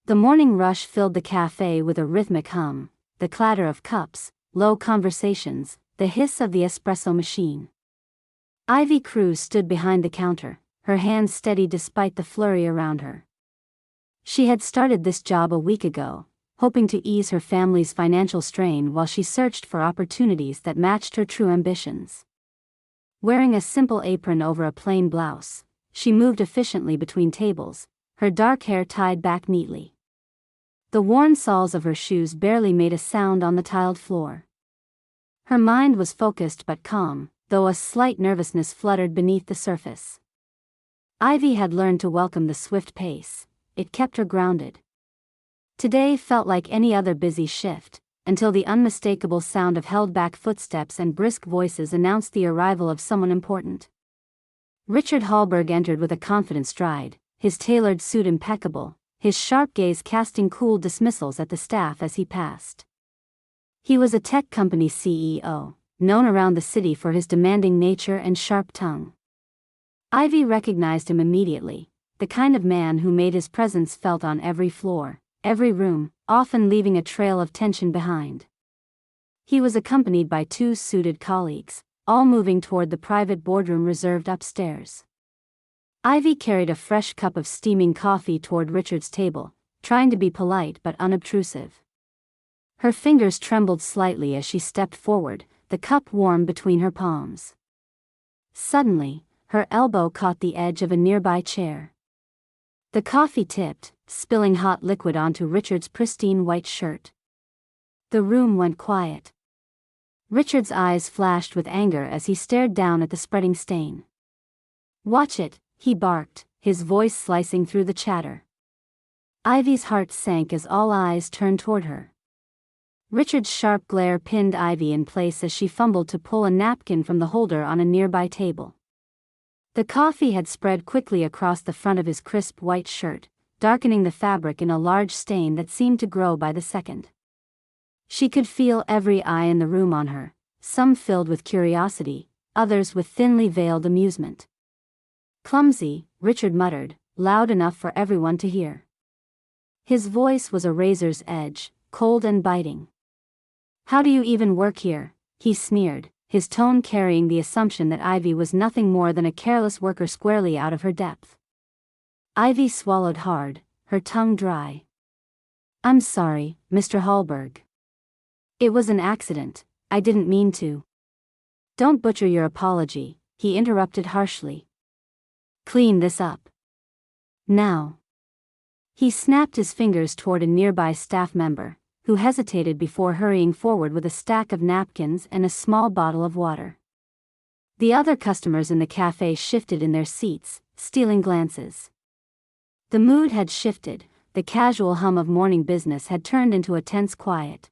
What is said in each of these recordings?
The morning rush filled the cafe with a rhythmic hum, the clatter of cups, low conversations, the hiss of the espresso machine. Ivy Cruz stood behind the counter, her hands steady despite the flurry around her. She had started this job a week ago, hoping to ease her family's financial strain while she searched for opportunities that matched her true ambitions. Wearing a simple apron over a plain blouse, she moved efficiently between tables, her dark hair tied back neatly. The worn soles of her shoes barely made a sound on the tiled floor. Her mind was focused but calm, though a slight nervousness fluttered beneath the surface. Ivy had learned to welcome the swift pace. It kept her grounded. Today felt like any other busy shift, until the unmistakable sound of held-back footsteps and brisk voices announced the arrival of someone important. Richard Hallberg entered with a confident stride, his tailored suit impeccable, his sharp gaze casting cool dismissals at the staff as he passed. He was a tech company CEO, known around the city for his demanding nature and sharp tongue. Ivy recognized him immediately, the kind of man who made his presence felt on every floor, every room, often leaving a trail of tension behind. He was accompanied by two suited colleagues, all moving toward the private boardroom reserved upstairs. Ivy carried a fresh cup of steaming coffee toward Richard's table, trying to be polite but unobtrusive. Her fingers trembled slightly as she stepped forward, the cup warm between her palms. Suddenly, her elbow caught the edge of a nearby chair. The coffee tipped, spilling hot liquid onto Richard's pristine white shirt. The room went quiet. Richard's eyes flashed with anger as he stared down at the spreading stain. "Watch it," he barked, his voice slicing through the chatter. Ivy's heart sank as all eyes turned toward her. Richard's sharp glare pinned Ivy in place as she fumbled to pull a napkin from the holder on a nearby table. The coffee had spread quickly across the front of his crisp white shirt, darkening the fabric in a large stain that seemed to grow by the second. She could feel every eye in the room on her, some filled with curiosity, others with thinly veiled amusement. "Clumsy," Richard muttered, loud enough for everyone to hear. His voice was a razor's edge, cold and biting. "How do you even work here?" he sneered, his tone carrying the assumption that Ivy was nothing more than a careless worker squarely out of her depth. Ivy swallowed hard, her tongue dry. "I'm sorry, Mr. Hallberg. It was an accident, I didn't mean to." "Don't butcher your apology," he interrupted harshly. "Clean this up. Now." He snapped his fingers toward a nearby staff member, who hesitated before hurrying forward with a stack of napkins and a small bottle of water. The other customers in the cafe shifted in their seats, stealing glances. The mood had shifted, the casual hum of morning business had turned into a tense quiet.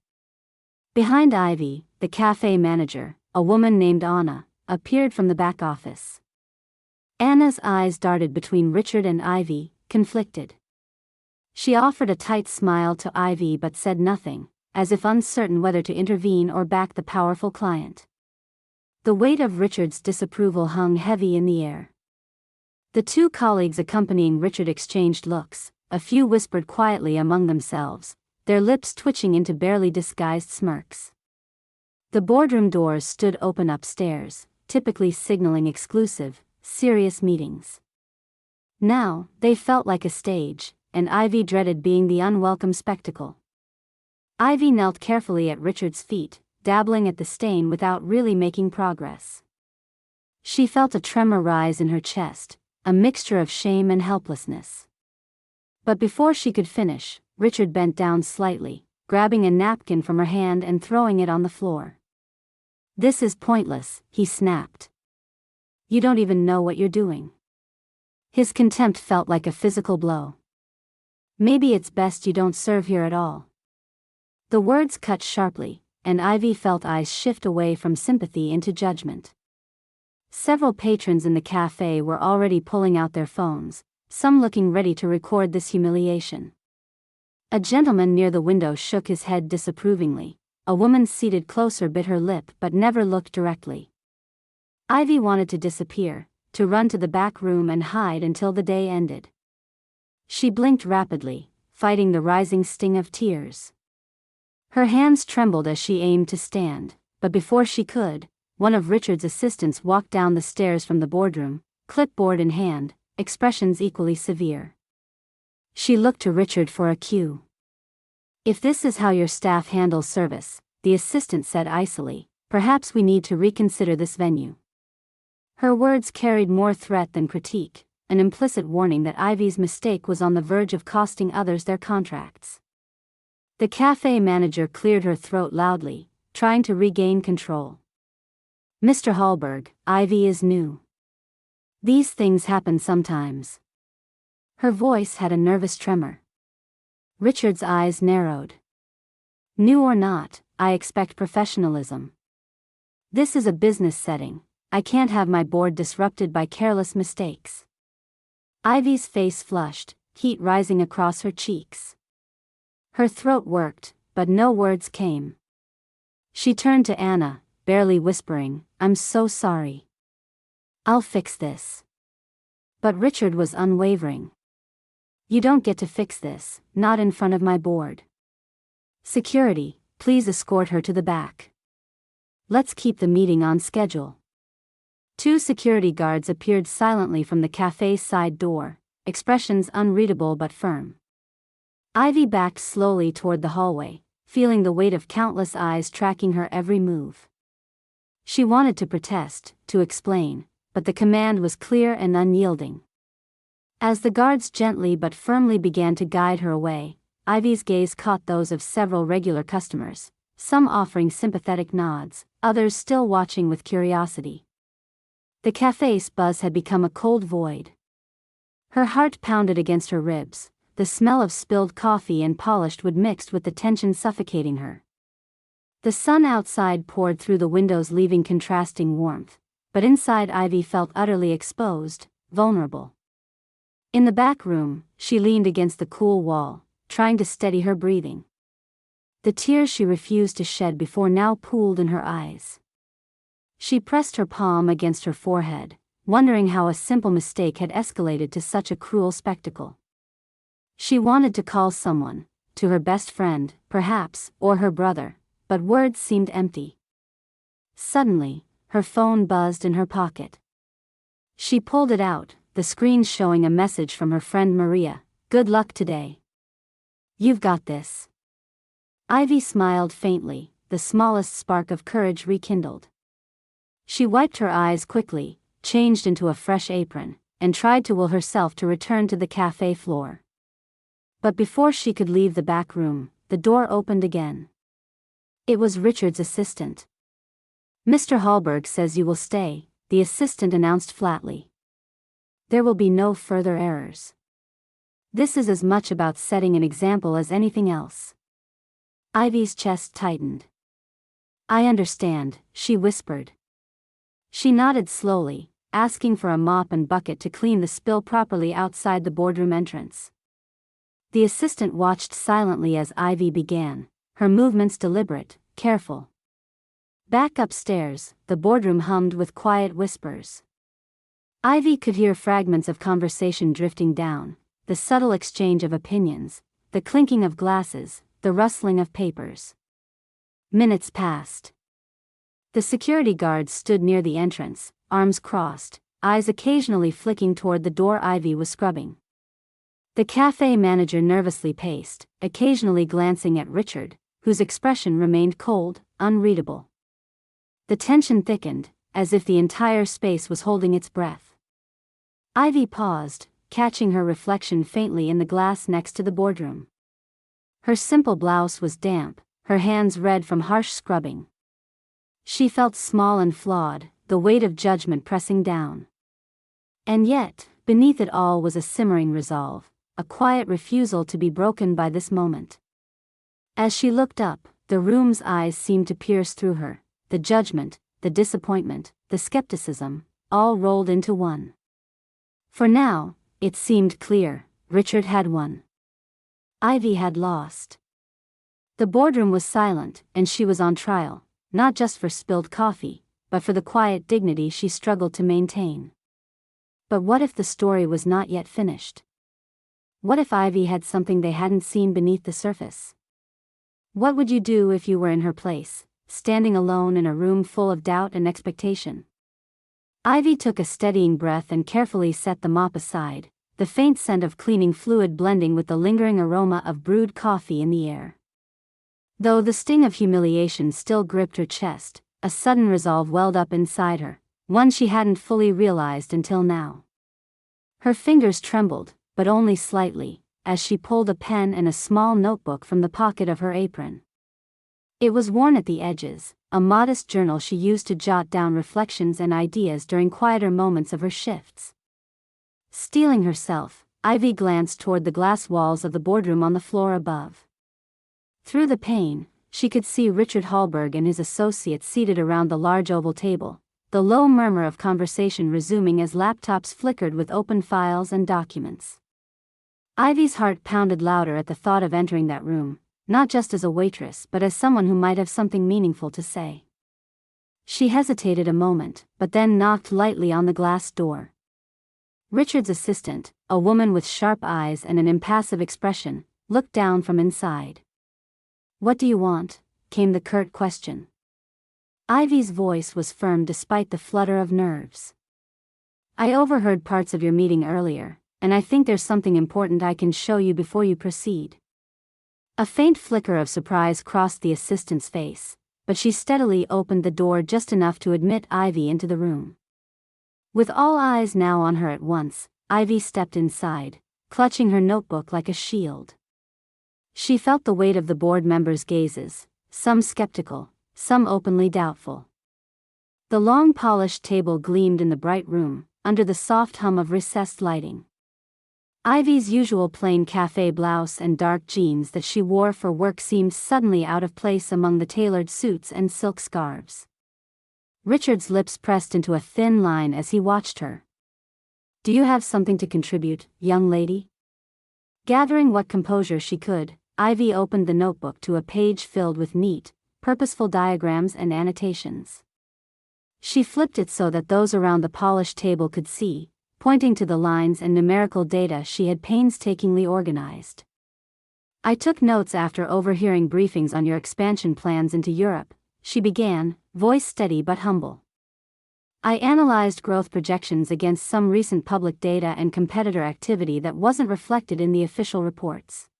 Behind Ivy, the cafe manager, a woman named Anna, appeared from the back office. Anna's eyes darted between Richard and Ivy, conflicted. She offered a tight smile to Ivy but said nothing, as if uncertain whether to intervene or back the powerful client. The weight of Richard's disapproval hung heavy in the air. The two colleagues accompanying Richard exchanged looks, a few whispered quietly among themselves, their lips twitching into barely disguised smirks. The boardroom doors stood open upstairs, typically signaling exclusive, serious meetings. Now, they felt like a stage, and Ivy dreaded being the unwelcome spectacle. Ivy knelt carefully at Richard's feet, dabbling at the stain without really making progress. She felt a tremor rise in her chest, a mixture of shame and helplessness. But before she could finish, Richard bent down slightly, grabbing a napkin from her hand and throwing it on the floor. "This is pointless," he snapped. "You don't even know what you're doing." His contempt felt like a physical blow. "Maybe it's best you don't serve here at all." The words cut sharply, and Ivy felt eyes shift away from sympathy into judgment. Several patrons in the cafe were already pulling out their phones, some looking ready to record this humiliation. A gentleman near the window shook his head disapprovingly. A woman seated closer bit her lip but never looked directly. Ivy wanted to disappear, to run to the back room and hide until the day ended. She blinked rapidly, fighting the rising sting of tears. Her hands trembled as she aimed to stand, but before she could, one of Richard's assistants walked down the stairs from the boardroom, clipboard in hand, expressions equally severe. She looked to Richard for a cue. "If this is how your staff handles service," the assistant said icily, "perhaps we need to reconsider this venue." Her words carried more threat than critique, an implicit warning that Ivy's mistake was on the verge of costing others their contracts. The cafe manager cleared her throat loudly, trying to regain control. "Mr. Hallberg, Ivy is new. These things happen sometimes." Her voice had a nervous tremor. Richard's eyes narrowed. "New or not, I expect professionalism. This is a business setting. I can't have my board disrupted by careless mistakes." Ivy's face flushed, heat rising across her cheeks. Her throat worked, but no words came. She turned to Anna, barely whispering, "I'm so sorry. I'll fix this." But Richard was unwavering. "You don't get to fix this, not in front of my board. Security, please escort her to the back. Let's keep the meeting on schedule." Two security guards appeared silently from the cafe's side door, expressions unreadable but firm. Ivy backed slowly toward the hallway, feeling the weight of countless eyes tracking her every move. She wanted to protest, to explain, but the command was clear and unyielding. As the guards gently but firmly began to guide her away, Ivy's gaze caught those of several regular customers, some offering sympathetic nods, others still watching with curiosity. The cafe's buzz had become a cold void. Her heart pounded against her ribs, the smell of spilled coffee and polished wood mixed with the tension suffocating her. The sun outside poured through the windows leaving contrasting warmth, but inside Ivy felt utterly exposed, vulnerable. In the back room, she leaned against the cool wall, trying to steady her breathing. The tears she refused to shed before now pooled in her eyes. She pressed her palm against her forehead, wondering how a simple mistake had escalated to such a cruel spectacle. She wanted to call someone, to her best friend, perhaps, or her brother, but words seemed empty. Suddenly, her phone buzzed in her pocket. She pulled it out, the screen showing a message from her friend Maria, "Good luck today. You've got this." Ivy smiled faintly, the smallest spark of courage rekindled. She wiped her eyes quickly, changed into a fresh apron, and tried to will herself to return to the cafe floor. But before she could leave the back room, the door opened again. It was Richard's assistant. "Mr. Hallberg says you will stay," the assistant announced flatly. "There will be no further errors. This is as much about setting an example as anything else." Ivy's chest tightened. "I understand," she whispered. She nodded slowly, asking for a mop and bucket to clean the spill properly outside the boardroom entrance. The assistant watched silently as Ivy began, her movements deliberate, careful. Back upstairs, the boardroom hummed with quiet whispers. Ivy could hear fragments of conversation drifting down, the subtle exchange of opinions, the clinking of glasses, the rustling of papers. Minutes passed. The security guards stood near the entrance, arms crossed, eyes occasionally flicking toward the door Ivy was scrubbing. The cafe manager nervously paced, occasionally glancing at Richard, whose expression remained cold, unreadable. The tension thickened, as if the entire space was holding its breath. Ivy paused, catching her reflection faintly in the glass next to the boardroom. Her simple blouse was damp, her hands red from harsh scrubbing. She felt small and flawed, the weight of judgment pressing down. And yet, beneath it all was a simmering resolve, a quiet refusal to be broken by this moment. As she looked up, the room's eyes seemed to pierce through her, the judgment, the disappointment, the skepticism, all rolled into one. For now, it seemed clear, Richard had won. Ivy had lost. The boardroom was silent, and she was on trial, not just for spilled coffee, but for the quiet dignity she struggled to maintain. But what if the story was not yet finished? What if Ivy had something they hadn't seen beneath the surface? What would you do if you were in her place, standing alone in a room full of doubt and expectation? Ivy took a steadying breath and carefully set the mop aside, the faint scent of cleaning fluid blending with the lingering aroma of brewed coffee in the air. Though the sting of humiliation still gripped her chest, a sudden resolve welled up inside her, one she hadn't fully realized until now. Her fingers trembled, but only slightly, as she pulled a pen and a small notebook from the pocket of her apron. It was worn at the edges, a modest journal she used to jot down reflections and ideas during quieter moments of her shifts. Steeling herself, Ivy glanced toward the glass walls of the boardroom on the floor above. Through the pane, she could see Richard Hallberg and his associates seated around the large oval table, the low murmur of conversation resuming as laptops flickered with open files and documents. Ivy's heart pounded louder at the thought of entering that room, not just as a waitress but as someone who might have something meaningful to say. She hesitated a moment, but then knocked lightly on the glass door. Richard's assistant, a woman with sharp eyes and an impassive expression, looked down from inside. "What do you want?" came the curt question. Ivy's voice was firm despite the flutter of nerves. "I overheard parts of your meeting earlier, and I think there's something important I can show you before you proceed." A faint flicker of surprise crossed the assistant's face, but she steadily opened the door just enough to admit Ivy into the room. With all eyes now on her at once, Ivy stepped inside, clutching her notebook like a shield. She felt the weight of the board members' gazes, some skeptical, some openly doubtful. The long polished table gleamed in the bright room, under the soft hum of recessed lighting. Ivy's usual plain café blouse and dark jeans that she wore for work seemed suddenly out of place among the tailored suits and silk scarves. Richard's lips pressed into a thin line as he watched her. "Do you have something to contribute, young lady?" Gathering what composure she could, Ivy opened the notebook to a page filled with neat, purposeful diagrams and annotations. She flipped it so that those around the polished table could see, pointing to the lines and numerical data she had painstakingly organized. "I took notes after overhearing briefings on your expansion plans into Europe," she began, voice steady but humble. "I analyzed growth projections against some recent public data and competitor activity that wasn't reflected in the official reports.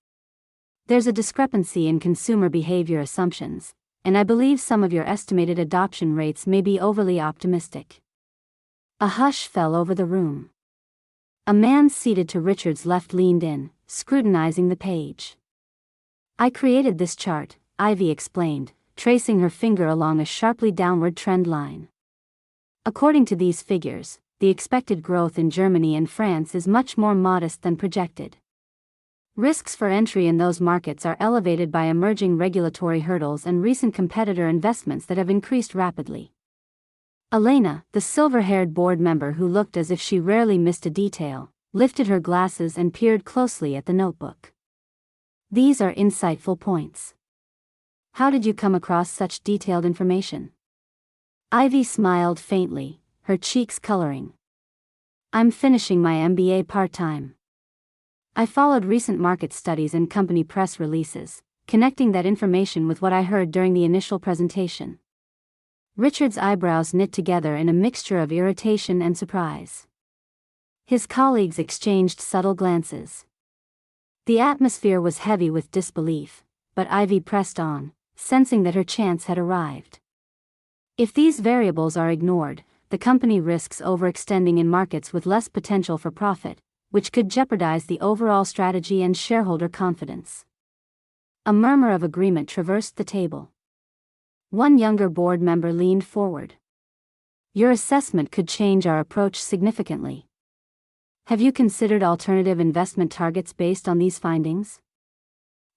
There's a discrepancy in consumer behavior assumptions, and I believe some of your estimated adoption rates may be overly optimistic." A hush fell over the room. A man seated to Richard's left leaned in, scrutinizing the page. "I created this chart," Ivy explained, tracing her finger along a sharply downward trend line. "According to these figures, the expected growth in Germany and France is much more modest than projected. Risks for entry in those markets are elevated by emerging regulatory hurdles and recent competitor investments that have increased rapidly." Elena, the silver-haired board member who looked as if she rarely missed a detail, lifted her glasses and peered closely at the notebook. "These are insightful points. How did you come across such detailed information?" Ivy smiled faintly, her cheeks coloring. "I'm finishing my MBA part-time. I followed recent market studies and company press releases, connecting that information with what I heard during the initial presentation." Richard's eyebrows knit together in a mixture of irritation and surprise. His colleagues exchanged subtle glances. The atmosphere was heavy with disbelief, but Ivy pressed on, sensing that her chance had arrived. If these variables are ignored, the company risks overextending in markets with less potential for profit, which could jeopardize the overall strategy and shareholder confidence. A murmur of agreement traversed the table. One younger board member leaned forward. "Your assessment could change our approach significantly. Have you considered alternative investment targets based on these findings?"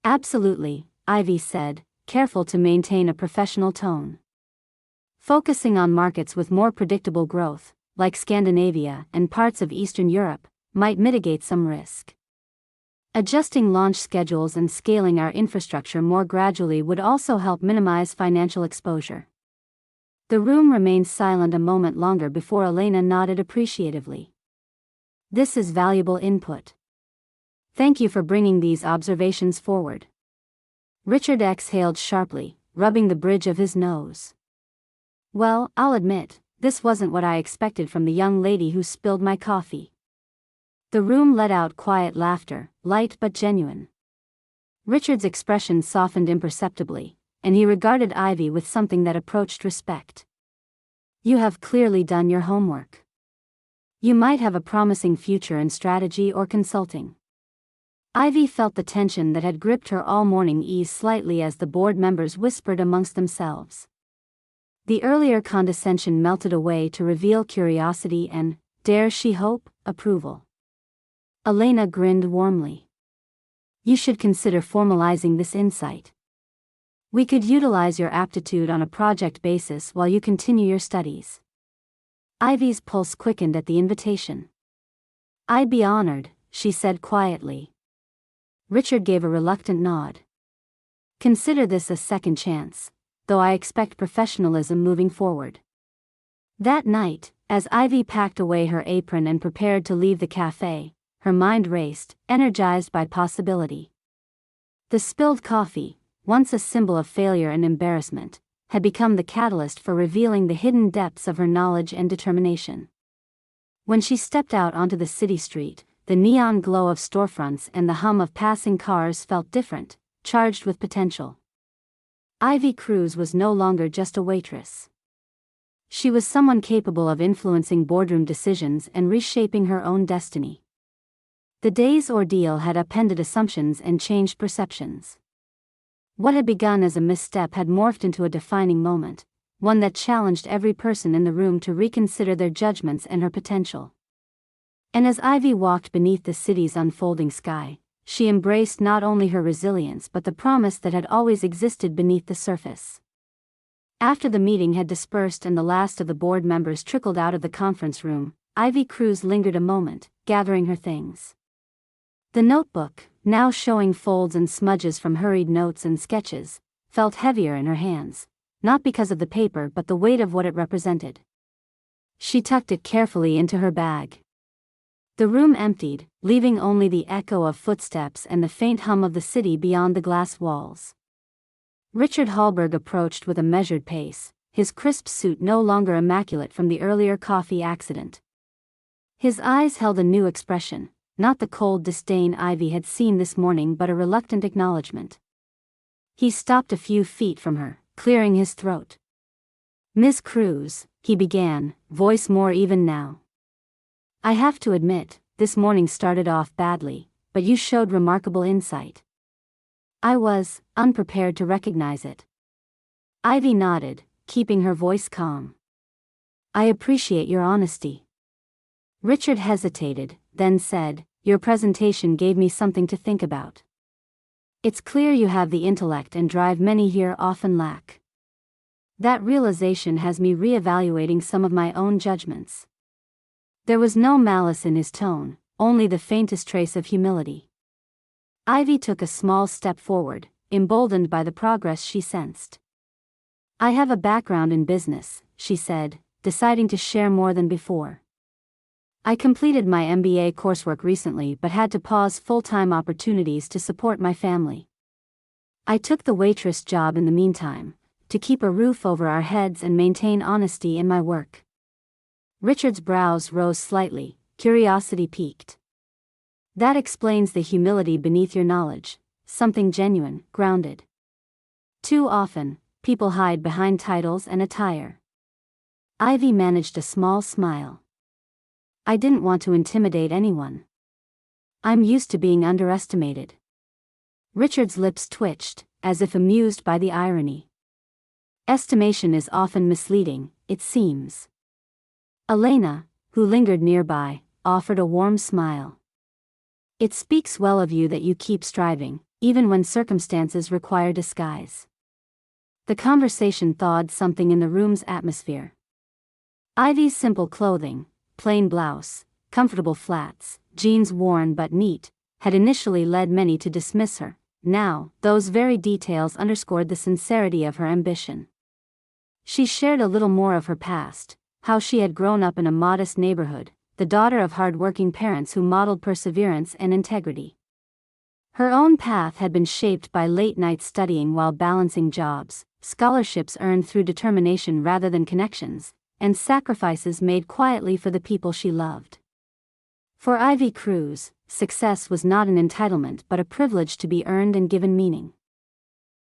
"Absolutely," Ivy said, careful to maintain a professional tone. "Focusing on markets with more predictable growth, like Scandinavia and parts of Eastern Europe, might mitigate some risk. Adjusting launch schedules and scaling our infrastructure more gradually would also help minimize financial exposure." The room remained silent a moment longer before Elena nodded appreciatively. "This is valuable input. Thank you for bringing these observations forward. Richard exhaled sharply, rubbing the bridge of his nose. Well, I'll admit, this wasn't what I expected from the young lady who spilled my coffee. The room let out quiet laughter, light but genuine. Richard's expression softened imperceptibly, and he regarded Ivy with something that approached respect. You have clearly done your homework. You might have a promising future in strategy or consulting. Ivy felt the tension that had gripped her all morning ease slightly as the board members whispered amongst themselves. The earlier condescension melted away to reveal curiosity and, dare she hope, approval. Elena grinned warmly. You should consider formalizing this insight. We could utilize your aptitude on a project basis while you continue your studies. Ivy's pulse quickened at the invitation. I'd be honored, she said quietly. Richard gave a reluctant nod. Consider this a second chance, though I expect professionalism moving forward. That night, as Ivy packed away her apron and prepared to leave the cafe, her mind raced, energized by possibility. The spilled coffee, once a symbol of failure and embarrassment, had become the catalyst for revealing the hidden depths of her knowledge and determination. When she stepped out onto the city street, the neon glow of storefronts and the hum of passing cars felt different, charged with potential. Ivy Cruz was no longer just a waitress. She was someone capable of influencing boardroom decisions and reshaping her own destiny. The day's ordeal had upended assumptions and changed perceptions. What had begun as a misstep had morphed into a defining moment, one that challenged every person in the room to reconsider their judgments and her potential. And as Ivy walked beneath the city's unfolding sky, she embraced not only her resilience but the promise that had always existed beneath the surface. After the meeting had dispersed and the last of the board members trickled out of the conference room, Ivy Cruz lingered a moment, gathering her things. The notebook, now showing folds and smudges from hurried notes and sketches, felt heavier in her hands, not because of the paper but the weight of what it represented. She tucked it carefully into her bag. The room emptied, leaving only the echo of footsteps and the faint hum of the city beyond the glass walls. Richard Hallberg approached with a measured pace, his crisp suit no longer immaculate from the earlier coffee accident. His eyes held a new expression, not the cold disdain Ivy had seen this morning but a reluctant acknowledgement. He stopped a few feet from her, clearing his throat. Miss Cruz, he began, voice more even now. I have to admit, this morning started off badly, but you showed remarkable insight. I was unprepared to recognize it. Ivy nodded, keeping her voice calm. I appreciate your honesty. Richard hesitated, then said, your presentation gave me something to think about. It's clear you have the intellect and drive many here often lack. That realization has me reevaluating some of my own judgments. There was no malice in his tone, only the faintest trace of humility. Ivy took a small step forward, emboldened by the progress she sensed. I have a background in business, she said, deciding to share more than before. I completed my MBA coursework recently but had to pause full-time opportunities to support my family. I took the waitress job in the meantime, to keep a roof over our heads and maintain honesty in my work. Richard's brows rose slightly, curiosity piqued. That explains the humility beneath your knowledge, something genuine, grounded. Too often, people hide behind titles and attire. Ivy managed a small smile. I didn't want to intimidate anyone. I'm used to being underestimated. Richard's lips twitched, as if amused by the irony. Estimation is often misleading, it seems. Elena, who lingered nearby, offered a warm smile. It speaks well of you that you keep striving, even when circumstances require disguise. The conversation thawed something in the room's atmosphere. Ivy's simple clothing, plain blouse, comfortable flats, jeans worn but neat, had initially led many to dismiss her. Now, those very details underscored the sincerity of her ambition. She shared a little more of her past, how she had grown up in a modest neighborhood, the daughter of hard-working parents who modeled perseverance and integrity. Her own path had been shaped by late-night studying while balancing jobs, scholarships earned through determination rather than connections, and sacrifices made quietly for the people she loved. For Ivy Cruz, success was not an entitlement but a privilege to be earned and given meaning.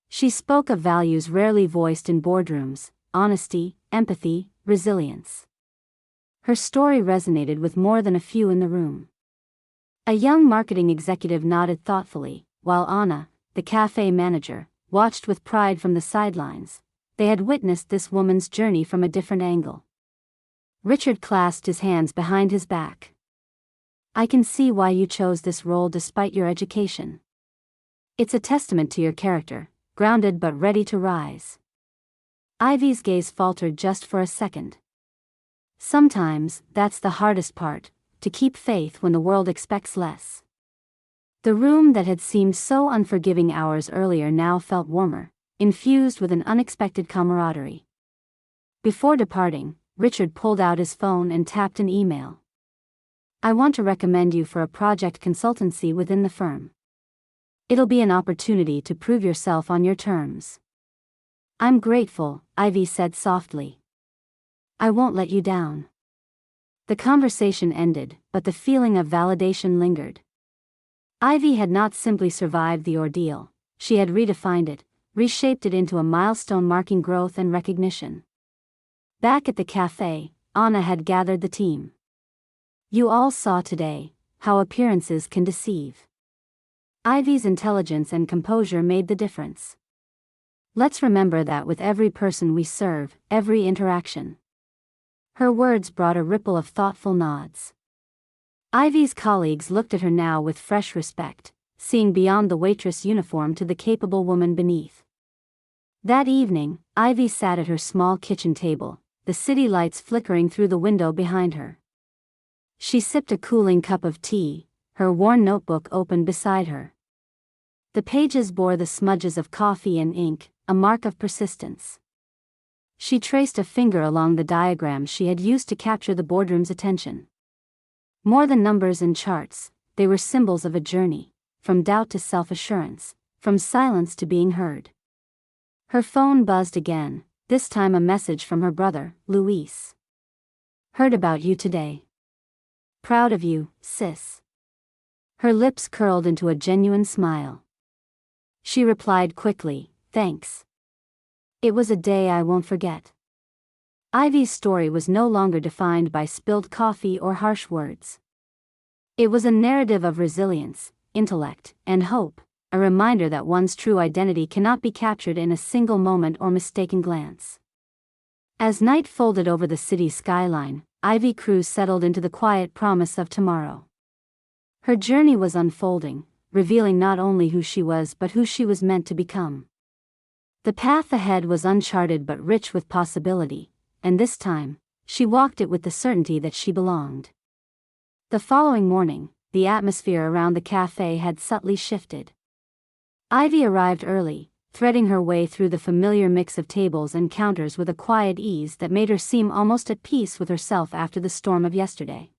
She spoke of values rarely voiced in boardrooms: honesty, empathy, resilience. Her story resonated with more than a few in the room. A young marketing executive nodded thoughtfully, while Anna, the cafe manager, watched with pride from the sidelines. They had witnessed this woman's journey from a different angle. Richard clasped his hands behind his back. "I can see why you chose this role despite your education. It's a testament to your character, grounded but ready to rise." Ivy's gaze faltered just for a second. Sometimes, that's the hardest part, to keep faith when the world expects less. The room that had seemed so unforgiving hours earlier now felt warmer, infused with an unexpected camaraderie. Before departing, Richard pulled out his phone and tapped an email. "I want to recommend you for a project consultancy within the firm. It'll be an opportunity to prove yourself on your terms." "I'm grateful," Ivy said softly. "I won't let you down." The conversation ended, but the feeling of validation lingered. Ivy had not simply survived the ordeal, she had redefined it, reshaped it into a milestone marking growth and recognition. Back at the cafe, Anna had gathered the team. "You all saw today how appearances can deceive. Ivy's intelligence and composure made the difference. Let's remember that with every person we serve, every interaction." Her words brought a ripple of thoughtful nods. Ivy's colleagues looked at her now with fresh respect, seeing beyond the waitress uniform to the capable woman beneath. That evening, Ivy sat at her small kitchen table, the city lights flickering through the window behind her. She sipped a cooling cup of tea, her worn notebook open beside her. The pages bore the smudges of coffee and ink, a mark of persistence. She traced a finger along the diagrams she had used to capture the boardroom's attention. More than numbers and charts, they were symbols of a journey, from doubt to self-assurance, from silence to being heard. Her phone buzzed again, this time a message from her brother, Luis. "Heard about you today. Proud of you, sis." Her lips curled into a genuine smile. She replied quickly, "Thanks. It was a day I won't forget." Ivy's story was no longer defined by spilled coffee or harsh words. It was a narrative of resilience, intellect, and hope, a reminder that one's true identity cannot be captured in a single moment or mistaken glance. As night folded over the city's skyline, Ivy Cruz settled into the quiet promise of tomorrow. Her journey was unfolding, revealing not only who she was but who she was meant to become. The path ahead was uncharted but rich with possibility, and this time, she walked it with the certainty that she belonged. The following morning, the atmosphere around the cafe had subtly shifted. Ivy arrived early, threading her way through the familiar mix of tables and counters with a quiet ease that made her seem almost at peace with herself after the storm of yesterday.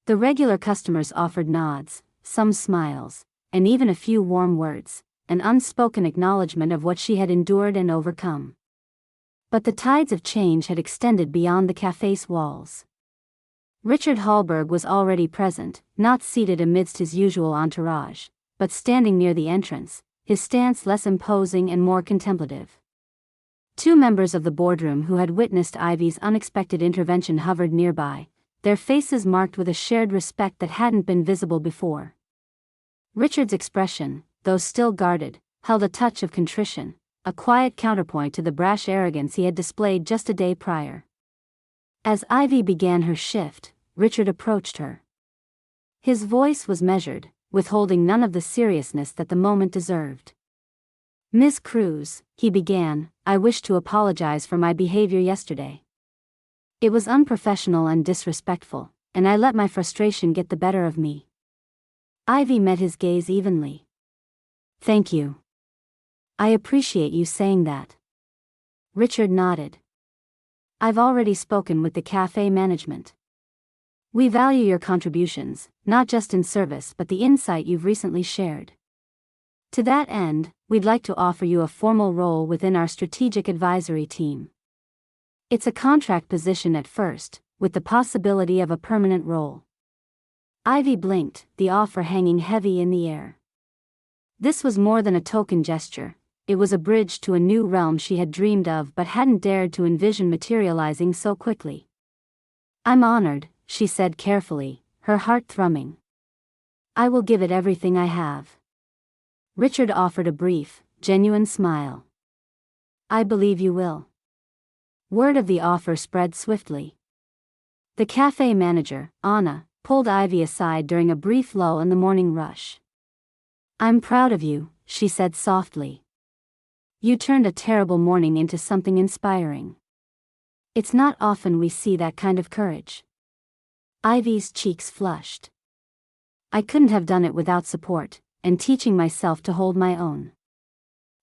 The regular customers offered nods, some smiles, and even a few warm words, an unspoken acknowledgement of what she had endured and overcome. But the tides of change had extended beyond the cafe's walls. Richard Hallberg was already present, not seated amidst his usual entourage, but standing near the entrance, his stance less imposing and more contemplative. Two members of the boardroom who had witnessed Ivy's unexpected intervention hovered nearby, their faces marked with a shared respect that hadn't been visible before. Richard's expression, though still guarded, held a touch of contrition, a quiet counterpoint to the brash arrogance he had displayed just a day prior. As Ivy began her shift, Richard approached her. His voice was measured, withholding none of the seriousness that the moment deserved. "Miss Cruz," he began, "I wish to apologize for my behavior yesterday. It was unprofessional and disrespectful, and I let my frustration get the better of me." Ivy met his gaze evenly. "Thank you. I appreciate you saying that." Richard nodded. "I've already spoken with the cafe management. We value your contributions, not just in service but the insight you've recently shared. To that end, we'd like to offer you a formal role within our strategic advisory team. It's a contract position at first, with the possibility of a permanent role. Ivy blinked, the offer hanging heavy in the air. This was more than a token gesture. It was a bridge to a new realm she had dreamed of but hadn't dared to envision materializing so quickly. "I'm honored," she said carefully, her heart thrumming. "I will give it everything I have." Richard offered a brief, genuine smile. "I believe you will." Word of the offer spread swiftly. The cafe manager, Anna, pulled Ivy aside during a brief lull in the morning rush. "I'm proud of you," she said softly. "You turned a terrible morning into something inspiring. It's not often we see that kind of courage." Ivy's cheeks flushed. "I couldn't have done it without support, and teaching myself to hold my own."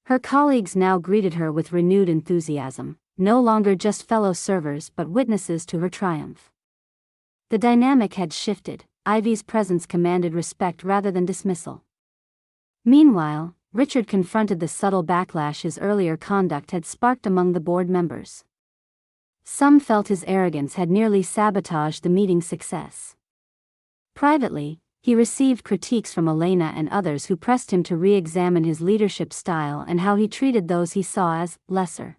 Her colleagues now greeted her with renewed enthusiasm, no longer just fellow servers but witnesses to her triumph. The dynamic had shifted. Ivy's presence commanded respect rather than dismissal. Meanwhile, Richard confronted the subtle backlash his earlier conduct had sparked among the board members. Some felt his arrogance had nearly sabotaged the meeting's success. Privately, he received critiques from Elena and others who pressed him to re-examine his leadership style and how he treated those he saw as lesser.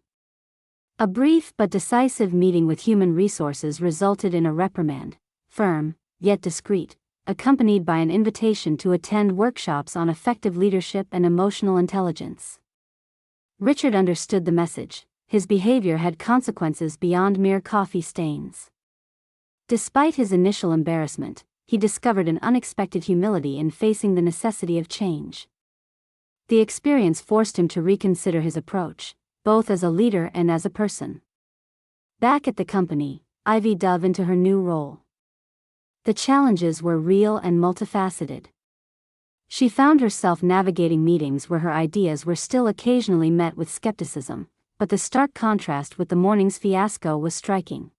A brief but decisive meeting with human resources resulted in a reprimand, firm, yet discreet, accompanied by an invitation to attend workshops on effective leadership and emotional intelligence. Richard understood the message. His behavior had consequences beyond mere coffee stains. Despite his initial embarrassment, he discovered an unexpected humility in facing the necessity of change. The experience forced him to reconsider his approach, both as a leader and as a person. Back at the company, Ivy dove into her new role. The challenges were real and multifaceted. She found herself navigating meetings where her ideas were still occasionally met with skepticism, but the stark contrast with the morning's fiasco was striking.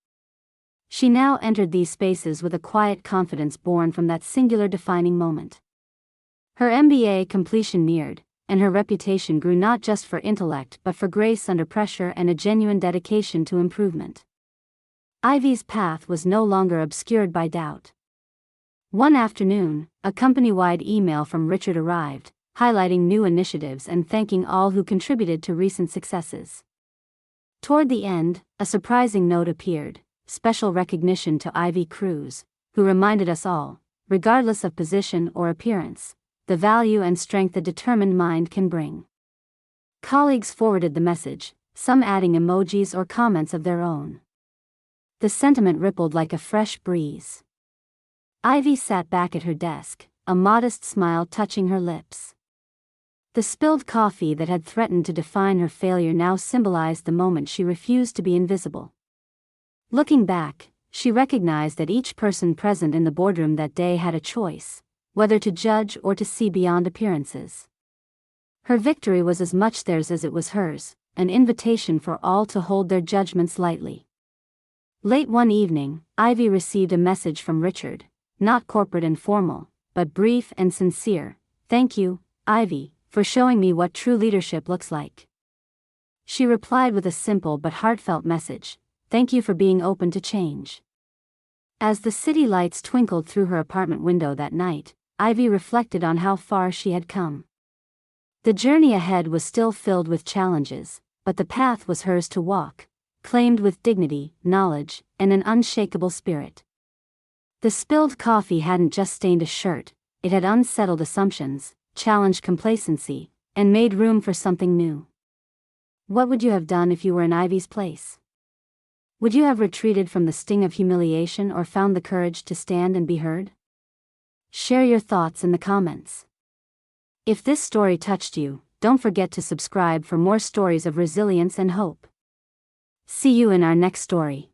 She now entered these spaces with a quiet confidence born from that singular defining moment. Her MBA completion neared, and her reputation grew not just for intellect but for grace under pressure and a genuine dedication to improvement. Ivy's path was no longer obscured by doubt. One afternoon, a company-wide email from Richard arrived, highlighting new initiatives and thanking all who contributed to recent successes. Toward the end, a surprising note appeared, special recognition to Ivy Cruz, who reminded us all, regardless of position or appearance, the value and strength a determined mind can bring. Colleagues forwarded the message, some adding emojis or comments of their own. The sentiment rippled like a fresh breeze. Ivy sat back at her desk, a modest smile touching her lips. The spilled coffee that had threatened to define her failure now symbolized the moment she refused to be invisible. Looking back, she recognized that each person present in the boardroom that day had a choice, whether to judge or to see beyond appearances. Her victory was as much theirs as it was hers, an invitation for all to hold their judgments lightly. Late one evening, Ivy received a message from Richard, not corporate and formal, but brief and sincere. "Thank you, Ivy, for showing me what true leadership looks like." She replied with a simple but heartfelt message, "Thank you for being open to change." As the city lights twinkled through her apartment window that night, Ivy reflected on how far she had come. The journey ahead was still filled with challenges, but the path was hers to walk, claimed with dignity, knowledge, and an unshakable spirit. The spilled coffee hadn't just stained a shirt, it had unsettled assumptions, challenged complacency, and made room for something new. What would you have done if you were in Ivy's place? Would you have retreated from the sting of humiliation or found the courage to stand and be heard? Share your thoughts in the comments. If this story touched you, don't forget to subscribe for more stories of resilience and hope. See you in our next story.